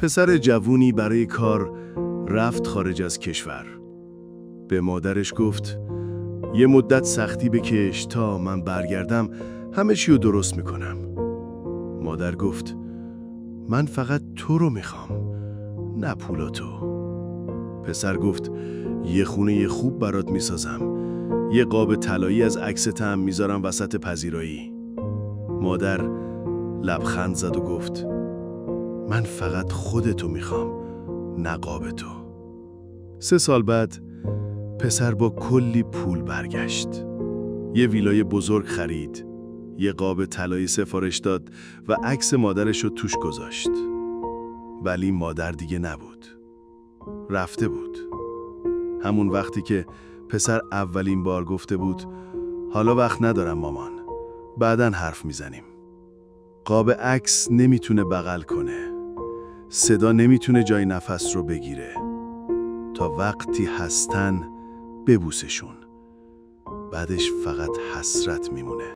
پسر جوونی برای کار رفت خارج از کشور. به مادرش گفت یه مدت سختی بکش تا من برگردم همه چی رو درست میکنم. مادر گفت من فقط تو رو میخوام، نه پولاتو. پسر گفت یه خونه خوب برات میسازم، یه قاب طلایی از عکست هم میذارم وسط پذیرایی. مادر لبخند زد و گفت من فقط خودتو میخوام، نه قاب تو. 3 سال بعد پسر با کلی پول برگشت. یه ویلای بزرگ خرید، یه قاب طلایی سفارش داد و عکس مادرش رو توش گذاشت. ولی مادر دیگه نبود. رفته بود. همون وقتی که پسر اولین بار گفته بود حالا وقت ندارم مامان، بعدن حرف میزنیم. قاب عکس نمیتونه بغل کنه، صدا نمیتونه جای نفس رو بگیره. تا وقتی هستن ببوسشون، بعدش فقط حسرت میمونه.